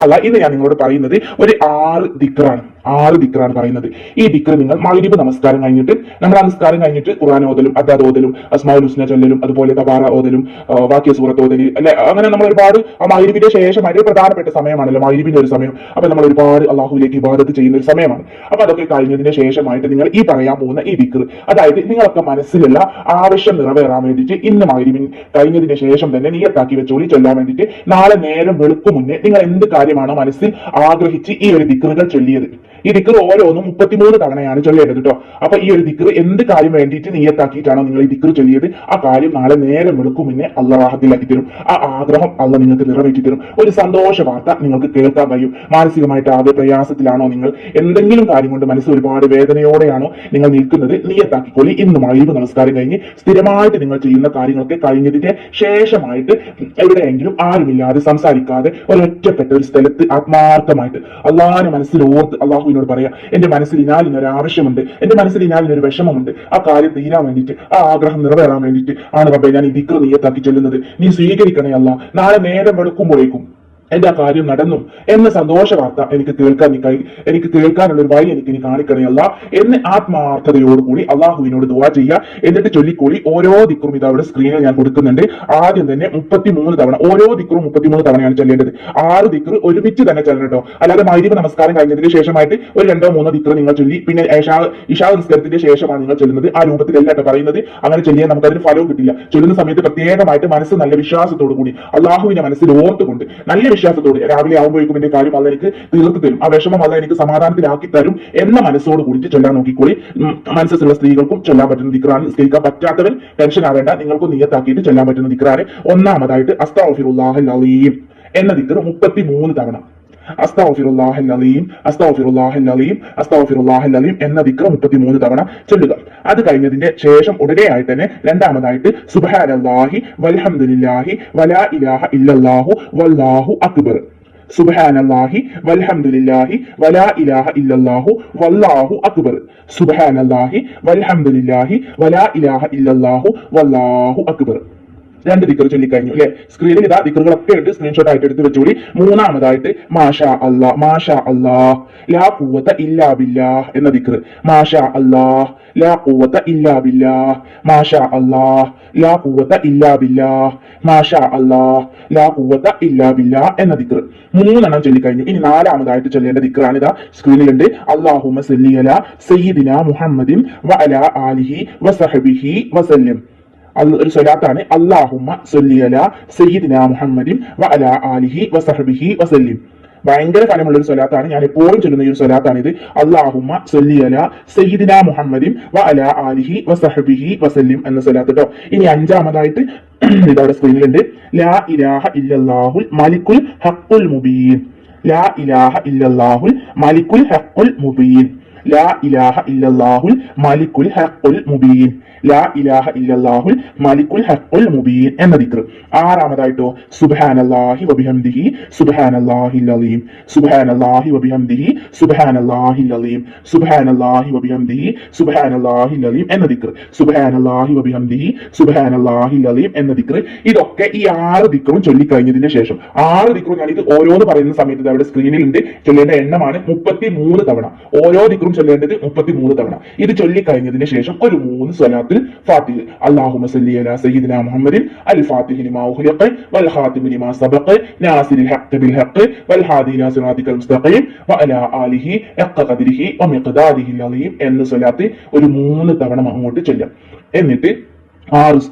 അല്ല, ഇന്ന് ഞാൻ നിങ്ങളോട് പറയുന്നത് ഒരു 6 ദിക്റാണ് പറയുന്നത്. ഈ ദിക്ർ നിങ്ങൾ മഗ്‌രിബ് നമസ്കാരം കഴിഞ്ഞിട്ട്, നമ്മുടെ നമസ്കാരം കഴിഞ്ഞിട്ട് ഖുർആൻ ഓതലും അദ്ദാദ് ഓതലും അസ്മാഉൽ ഹുസ്ന ചൊല്ലലും അതുപോലെ തബാറ ഓതലും വാക്യ സൂറത്ത് ഓതല് അല്ലെ, അങ്ങനെ നമ്മൾ ഒരുപാട് മഗ്‌രിബിന്റെ ശേഷമായിട്ട് പ്രധാനപ്പെട്ട സമയമാണല്ലോ മഗ്‌രിബിന്റെ ഒരു സമയം. അപ്പൊ നമ്മൾ ഒരുപാട് അള്ളാഹുവിലേക്ക് ഇബാദത്ത് ചെയ്യുന്ന ഒരു സമയമാണ്. അപ്പൊ അതൊക്കെ കഴിഞ്ഞതിന് ശേഷമായിട്ട് നിങ്ങൾ ഈ പറയാൻ പോകുന്ന ഈ ദിക്ർ, അതായത് നിങ്ങളൊക്കെ മനസ്സിലുള്ള ആവശ്യം നിറവേറാൻ വേണ്ടിയിട്ട് ഇന്ന് മഗ്‌രിബിൻ കഴിഞ്ഞതിന് ശേഷം തന്നെ നിയ്യത്താക്കി വെച്ചോളി ചൊല്ലാൻ വേണ്ടിയിട്ട്. നാളെ നേരം വെളുക്കും മുന്നേ നിങ്ങൾ എന്ത് കാര്യമാണോ മനസ്സിൽ ആഗ്രഹിച്ച് ഈ ഒരു ദിക്റുകൾ ചൊല്ലിയത്, ഈ ദിക്ർ ഓരോന്നും 33 തവണയാണ് ചൊല്ലേണ്ടത് കേട്ടോ. അപ്പൊ ഈ ഒരു ദിക്ർ എന്ത് കാര്യം വേണ്ടിയിട്ട് നിയ്യത്താക്കിയിട്ടാണോ നിങ്ങൾ ഈ ദിക്ർ ചൊല്ലിയത്, ആ കാര്യം നാളെ നേരം വെളുക്കും മുന്നേ അള്ളാഹ് റാഹത്തിലാക്കി തരും. ആ ആഗ്രഹം അള്ളാഹ് നിങ്ങൾക്ക് നിറവേറ്റി തരും. ഒരു സന്തോഷ വാർത്ത നിങ്ങൾക്ക് കേൾക്കാൻ കഴിയും. മാനസികമായിട്ട് ആകെ പ്രയാസത്തിലാണോ നിങ്ങൾ, എന്തെങ്കിലും കാര്യം കൊണ്ട് മനസ്സ് ഒരുപാട് വേദനയോടെയാണോ നിങ്ങൾ നിൽക്കുന്നത്, നിയ്യത്താക്കിക്കോളി. ഇന്ന് മഗ്‌രിബ് നമസ്കാരം കഴിഞ്ഞ് സ്ഥിരമായിട്ട് നിങ്ങൾ ചെയ്യുന്ന കാര്യങ്ങളൊക്കെ കഴിഞ്ഞതിന്റെ ശേഷമായിട്ട് എവിടെയെങ്കിലും ആരുമില്ലാതെ സംസാരിക്കാതെ ഒരൊറ്റപ്പെട്ട ഒരു സ്ഥലത്ത് ആത്മാർത്ഥമായിട്ട് അള്ളാഹിനെ മനസ്സിൽ ഓർത്ത് അള്ളാഹുവിനോട് പറയാം, എന്റെ മനസ്സിൽ ഇനാലിനൊരു ആവശ്യമുണ്ട്, എന്റെ മനസ്സിൽ ഇനാലിനൊരു വിഷമമുണ്ട്, ആ കാര്യം തീരാൻ വേണ്ടിയിട്ട്, ആ ആഗ്രഹം നിറവേറാൻ വേണ്ടിയിട്ട് ആണ് റബ്ബേ ഞാൻ ഈ ദിക്ർ നിയ്യത്താക്കി ചൊല്ലുന്നത്. നീ സ്വീകരിക്കണേ അല്ലാ. നാളെ നേരം വെളുക്കുമ്പോഴേക്കും എന്റെ ആ കാര്യം നടന്നു എന്ന സന്തോഷ വാർത്ത എനിക്ക് കേൾക്കാനുള്ള ഒരു വഴി എനിക്ക് ഇനി കാണിക്കണയല്ല എന്ന് ആത്മാർത്ഥതയോടുകൂടി അള്ളാഹുവിനോട് ദുആ ചെയ്യുക. എന്നിട്ട് ചൊല്ലിക്കൂടി ഓരോ ദിക്റും ഇത് അവിടെ സ്ക്രീനിൽ ഞാൻ കൊടുക്കുന്നുണ്ട്. ആദ്യം തന്നെ 33 തവണ, ഓരോ ദിക്റും 33 തവണയാണ് ചൊല്ലേണ്ടത്. 6 ദിക്ർ ഒരുമിച്ച് തന്നെ ചൊല്ലണം കേട്ടോ. അല്ലാതെ മഗ്‌രിബ് നമസ്കാരം കഴിഞ്ഞതിന് ശേഷമായിട്ട് ഒരു 2-3 ദിക്ർ നിങ്ങൾ ചൊല്ലി പിന്നെ ഇശാ നിസ്കാരത്തിന്റെ ശേഷമാണ് നിങ്ങൾ ചൊല്ലുന്നത്. ആ രൂപത്തിലല്ല കേട്ടോ പറയുന്നത്. അങ്ങനെ ചൊല്ലിയാൽ നമുക്ക് അതിന് ഫലവും കിട്ടില്ല. ചൊല്ലുന്ന സമയത്ത് പ്രത്യേകമായിട്ട് മനസ്സ് നല്ല വിശ്വാസത്തോടു കൂടി അള്ളാഹുവിനെ മനസ്സിൽ ഓർത്തുകൊണ്ട് നല്ല വിശ്വാസത്തോടെ രാവിലെ ആകുമ്പോഴേക്കും എന്റെ കാര്യം അല്ല എനിക്ക് തീർത്തു തരും, ആ വിഷമം അല്ല എനിക്ക് സമാധാനത്തിലാക്കി തരും എന്ന മനസ്സോട് കൂടിയിട്ട് ചൊല്ലാൻ നോക്കിക്കോളി. മനസ്സുള്ള സ്ത്രീകൾക്കും ചൊല്ലാൻ പറ്റുന്ന ദിക്റാണ്. നിസ്കരിക്കാൻ പറ്റാത്തവൻ ടെൻഷൻ ആവേണ്ട, നിങ്ങൾക്കും നിയ്യത്താക്കിയിട്ട് ചൊല്ലാൻ പറ്റുന്ന ദിക്റാണ്. ഒന്നാമതായിട്ട് അസ്തഗ്ഫിറുല്ലാഹൽ അലീം എന്ന ദിക്ർ 33 തവണ, അസ്തഗ്ഫിറുല്ലാഹൽ അലീം അസ്തഗ്ഫിറുല്ലാഹൽ അലീം അസ്തഗ്ഫിറുല്ലാഹൽ അലീം എന്ന ദിക്ർ 33 തവണ ചൊല്ലുക. അത് കഴിഞ്ഞതിന്റെ ശേഷം ഉടനെ ആയിട്ട് തന്നെ രണ്ടാമതായിട്ട് സുബ്ഹാനല്ലാഹി വൽഹംദുലില്ലാഹി വലാ ഇലാഹ ഇല്ലല്ലാഹു വല്ലാഹു അക്ബർ, സുബ്ഹാനല്ലാഹി വൽഹംദുലില്ലാഹി വലാ ഇലാഹ ഇല്ലല്ലാഹു വല്ലാഹു അക്ബർ, സുബ്ഹാനല്ലാഹി വൽഹംദുലില്ലാഹി വലാ ഇലാഹ ഇല്ലല്ലാഹു വല്ലാഹു അക്ബർ. 2 ദിക്ർ ചൊല്ലിക്കഴിഞ്ഞു അല്ലെ. സ്ക്രീനിൽ ഇതാ ദിക്റുകളൊക്കെ ഉണ്ട്, സ്ക്രീൻഷോട്ട് ആയിട്ട് എടുത്ത് വെച്ചോളി. മൂന്നാമതായിട്ട് മാഷാ അല്ലാ മാഷാ അല്ലാ ലാ ഖുവത ഇല്ലാ ബില്ലാഹ് എന്ന ദിക്ർ. മാഷാ അല്ലാ ലാ ഖുവത ഇല്ലാ ബില്ലാഹ് മാഷാ അല്ലാ ലാ ഖുവത ഇല്ലാ ബില്ലാഹ് മാഷാ അല്ലാ ലാ ഖുവത ഇല്ലാ ബില്ലാഹ് എന്ന ദിക്ർ 3 ചൊല്ലിക്കഴിഞ്ഞു. ഇനി 4മതായിട്ട് ചൊല്ലേണ്ട ദിക്റാണ് ഇതാ സ്ക്രീനിലുണ്ട്. അല്ലാഹുമ്മ സല്ലി അലാ സയ്യിദിനാ മുഹമ്മദിൻ വഅലാ ആലിഹി വസഹ്ബിഹി വസല്ലം. ഒരു സ്വലാത്താണ്. അല്ലാഹുമ്മ സല്ലി അലാ സയ്യിദിനാ മുഹമ്മദിൻ വഅലാ ആലിഹി വസഹ്ബിഹി വസല്ലം. ഭയങ്കര ഫലമുള്ള ഒരു സ്വലാത്താണ്. ഞാൻ എപ്പോഴും ചൊല്ലുന്ന ഈ ഒരു സ്വലാത്താണിത്. അല്ലാഹുമ്മ സല്ലി അലാ സയ്യിദിനാ മുഹമ്മദിൻ വഅലാ ആലിഹി വസഹ്ബിഹി വസല്ലം എന്ന സ്വലാത്ത് കേട്ടോ. ഇനി 5മതായിട്ട് ഇതവിടെ സ്ക്രീനിലുണ്ട്. ലാ ഇലാഹ ഇല്ലല്ലാഹുൽ മലിക്കുൽ ഹഖുൽ മുബീൻ, ലാ ഇലാഹ ഇല്ലല്ലാഹുൽ മലിക്കുൽ ഹഖുൽ മുബീൻ, ലാ ഇലാഹ ഇല്ലല്ലാഹുൽ മലിക്കുൽ ഹഖുൽ മുബീൻ, ലാ ഇലാഹ ഇല്ലല്ലാഹുൽ മലിക്കുൽ ഹഖുൽ മുബീൻ എന്ന ദിക്ർ. 6മതായിട്ടോ സുബ്ഹാനല്ലാഹി വബിഹംദിഹി സുബ്ഹാനല്ലാഹിൽ അലീം, സുബ്ഹാനല്ലാഹി വബിഹംദിഹി സുബ്ഹാനല്ലാഹിൽ അലീം, സുബ്ഹാനല്ലാഹി വബിഹംദിഹി സുബ്ഹാനല്ലാഹിൽ അലീം എന്ന ദിക്ർ, സുബ്ഹാനല്ലാഹി വബിഹംദിഹി സുബ്ഹാനല്ലാഹിൽ അലീം എന്ന ദിക്ർ. ഇതൊക്കെ ഈ 6 ദിക്റും ചൊല്ലിക്കഴിഞ്ഞതിന് ശേഷം 6 ദിക്റും ഞാൻ ഇത് ഓരോന്ന് പറയുന്ന സമയത്ത് അവിടെ സ്ക്രീനിൽ ഉണ്ട്. ചൊല്ലേണ്ട എണ്ണമാണ് 33 തവണ. ഓരോ ദിക്റും ചൊല്ലേണ്ടത് 33 തവണ. ഇത് ചൊല്ലിക്കഴിഞ്ഞതിന് ശേഷം ഒരു 3 സ്വലാത്തിൽ ഫാത്തിഹ. അല്ലാഹുമ്മ സല്ലി അലാ സയ്യിദിനാ മുഹമ്മദിൻ അൽ ഫാത്തിഹി ലിമാ ഉഖ്ലിഖ വൽ ഖാതിമി ലിമാ സബഖ നാസിരിൽ ഹഖ് ബിൽ ഹഖ് വൽ ഹാദി ഇലാ സിറാതിക്കൽ മുസ്തഖീം വഅലാ ആലിഹി ഹഖ ഖദ്രിഹി വമിഖ്ദാരിഹിൽ അലീം എന്ന സ്വലാത്ത് ഒരു 3 തവണ അങ്ങോട്ട് ചൊല്ലാം. എന്നിട്ട്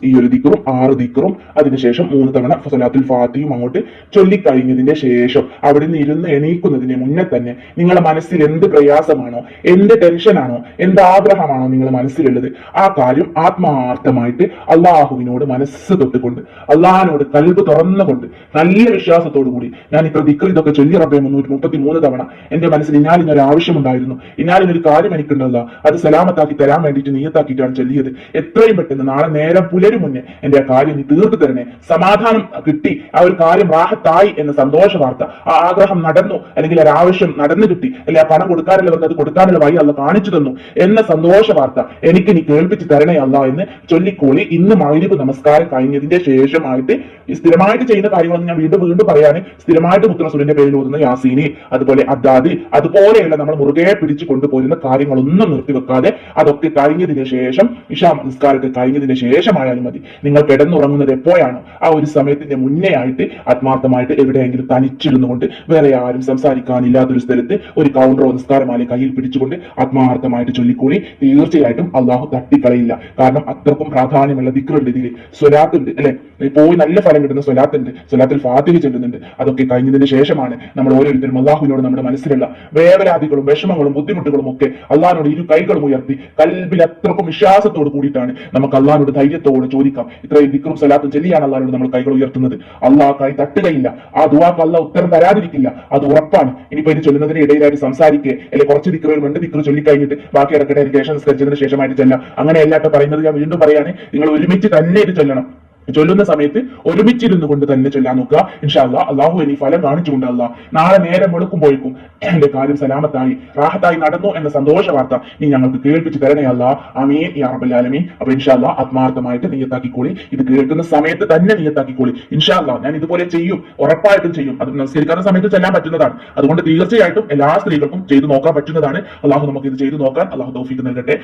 ഈ ഒരു ദിക്റും 6 ദിക്റും അതിനുശേഷം 3 തവണ സ്വലാത്തുൽ ഫാത്തിഹയും അങ്ങോട്ട് ചൊല്ലിക്കഴിഞ്ഞതിന്റെ ശേഷം അവിടെ നിന്ന് ഇരുന്ന് എണീക്കുന്നതിന് മുന്നേ തന്നെ നിങ്ങളുടെ മനസ്സിൽ എന്ത് പ്രയാസമാണോ, എന്ത് ടെൻഷനാണോ, എന്ത് ആഗ്രഹമാണോ നിങ്ങളുടെ മനസ്സിലുള്ളത്, ആ കാര്യം ആത്മാർത്ഥമായിട്ട് അള്ളാഹുവിനോട് മനസ്സ് തൊട്ടുകൊണ്ട് അള്ളാഹിനോട് കൽബ് തുറന്നുകൊണ്ട് നല്ല വിശ്വാസത്തോടു കൂടി ഞാൻ ഇത്ര ദിക്ർ ഇതൊക്കെ ചൊല്ലി റബ്ബേ 333 തവണ എന്റെ മനസ്സിൽ ഇന്നാലിനൊരു ആവശ്യമുണ്ടായിരുന്നു, ഇന്നാലിനൊരു കാര്യം എനിക്കുണ്ടല്ല, അത് സലാമത്താക്കി തരാൻ വേണ്ടിയിട്ട് നിയ്യത്താക്കിയിട്ടാണ് ചൊല്ലിയത്. എത്രയും പെട്ടെന്ന് നാളെ നേരം പുലരും മുന്നേ എന്റെ ആ കാര്യം നീ തീർത്തു തരണേ, സമാധാനം കിട്ടി, ആ ഒരു കാര്യം റാഹത്തായി എന്ന സന്തോഷ വാർത്ത, ആ ആഗ്രഹം നടന്നു, അല്ലെങ്കിൽ ഒരു ആവശ്യം നടന്നു കിട്ടി, അല്ലെങ്കിൽ ആ പണം കൊടുക്കാനുള്ളവർക്ക് അത് കൊടുക്കാനുള്ള വഴി അല്ല കാണിച്ചു തന്നു എന്ന സന്തോഷ വാർത്ത എനിക്ക് നീ കേൾപ്പിച്ച് തരണേ അല്ല എന്ന് ചൊല്ലിക്കോളി. ഇന്ന് മഗ്‌രിബ് നമസ്കാരം കഴിഞ്ഞതിന്റെ ശേഷമായിട്ട് സ്ഥിരമായിട്ട് ചെയ്യുന്ന കാര്യങ്ങളൊന്നും ഞാൻ വീണ്ടും വീണ്ടും പറയാന്, സ്ഥിരമായിട്ട് മുത്തറസൂലിന്റെ പേരിൽ ഓതുന്ന യാസീനി, അതുപോലെ അദ്ദാദ്, അതുപോലെയുള്ള നമ്മൾ മുറുകെ പിടിച്ചു കൊണ്ടുപോരുന്ന കാര്യങ്ങളൊന്നും നിർത്തിവെക്കാതെ അതൊക്കെ കഴിഞ്ഞതിന് ശേഷം, ഇശാ നമസ്കാരമൊക്കെ കഴിഞ്ഞതിന് ശേഷമായാലും മതി. നിങ്ങൾ കിടന്നുറങ്ങുന്നത് എപ്പോഴാണോ ആ ഒരു സമയത്തിന്റെ മുന്നേ ആയിട്ട് ആത്മാർത്ഥമായിട്ട് എവിടെയെങ്കിലും തനിച്ചിരുന്നു കൊണ്ട്, വേറെ ആരും സംസാരിക്കാനില്ലാത്തൊരു സ്ഥലത്ത് ഒരു കൗണ്ടറോ നിസ്കാരമാല കയ്യിൽ പിടിച്ചുകൊണ്ട് ആത്മാർത്ഥമായിട്ട് ചൊല്ലിക്കൂടി. തീർച്ചയായിട്ടും അള്ളാഹു തട്ടിക്കളയില്ല. കാരണം അത്രക്കും പ്രാധാന്യമുള്ള ദിക്റുണ്ട് ഇതിൽ, സ്വലാത്തുണ്ട് അല്ലെ, പോയി നല്ല ഫലം കിട്ടുന്ന സ്വലാത്തുണ്ട്, സ്വലാത്തിൽ ഫാത്തിഹ ചെല്ലുന്നുണ്ട്. അതൊക്കെ കഴിഞ്ഞതിന് ശേഷമാണ് നമ്മൾ ഓരോരുത്തരും അള്ളാഹുവിനോട് നമ്മുടെ മനസ്സിലുള്ള വേവലാതികളും വിഷമങ്ങളും ബുദ്ധിമുട്ടുകളും ഒക്കെ അള്ളാഹിനോട് ഇരു കൈകളും ഉയർത്തി കൽബിൽ അത്രക്കും വിശ്വാസത്തോട് കൂടിയിട്ടാണ് നമുക്ക് അള്ളാഹിനോട് ധൈര്യത്തോട് ചോദിക്കാം. ഇത്രയും ദിക്റും സ്വലാത്തും ചെല്ലിയാണ് അള്ളാഹിനോട് നമ്മൾ കൈകൾ ഉയർത്തുന്നത്. അള്ളാഹ് കൈ തട്ടുകയില്ല, ആ ദുആക്ക് അള്ളാഹ് ഉത്തരം തരാതിരിക്കില്ല, അത് ഉറപ്പാണ്. ഇനിയിപ്പോ ഇത് ചൊല്ലുന്നതിന് ഇടയിലായിട്ട് സംസാരിക്കുക, അല്ലെങ്കിൽ കുറച്ച് ദിക്റുകൾ രണ്ട് ദിക്റ് ചൊല്ലിക്കഴിഞ്ഞിട്ട് ബാക്കി ഇടക്കട്ടെ എനിക്ക് ശേഷം നിസ്കരിച്ചതിന് ശേഷമായിട്ട് ചെല്ലാം, അങ്ങനെ എല്ലാട്ടോ പറയുന്നത്. ഞാൻ വീണ്ടും പറയാണ്, നിങ്ങൾ ഒരുമിച്ച് തന്നെ ഇത് ചൊല്ലണം. ചൊല്ലുന്ന സമയത്ത് ഒരുമിച്ചിരുന്നു കൊണ്ട് തന്നെ ചൊല്ലാൻ നോക്കുക. ഇൻഷാ അല്ലാഹ് അള്ളാഹു ഇനി ഫലം കാണിച്ചുകൊണ്ട് അല്ലാഹ് നാളെ നേരം വെളുക്കുമ്പോഴേക്കും എന്റെ കാര്യം സലാമത്തായി റാഹത്തായി നടന്നു എന്ന സന്തോഷ വാർത്ത നീ ഞങ്ങൾക്ക് കേൾപ്പിച്ച് തരണേ അല്ലാഹ്. ആമീൻ യാ റബ്ബൽ ആലമീൻ. അപ്പൊ ഇൻഷാ അല്ലാഹ് ആത്മാർത്ഥമായിട്ട് നിയ്യത്താക്കിക്കോളി, ഇത് കേൾക്കുന്ന സമയത്ത് തന്നെ നിയ്യത്താക്കിക്കോളി. ഇൻഷാ അല്ലാഹ് ഞാൻ ഇതുപോലെ ചെയ്യും, ഉറപ്പായിട്ടും ചെയ്യും. അത് നമസ്കരിക്കുന്ന സമയത്ത് ചെല്ലാൻ പറ്റുന്നതാണ്. അതുകൊണ്ട് തീർച്ചയായിട്ടും എല്ലാ സ്ത്രീകൾക്കും ചെയ്തു നോക്കാൻ പറ്റുന്നതാണ്. അള്ളാഹു നമുക്ക് ഇത് ചെയ്തു നോക്കാൻ അള്ളാഹു തൗഫീഖ് നൽകട്ടെ.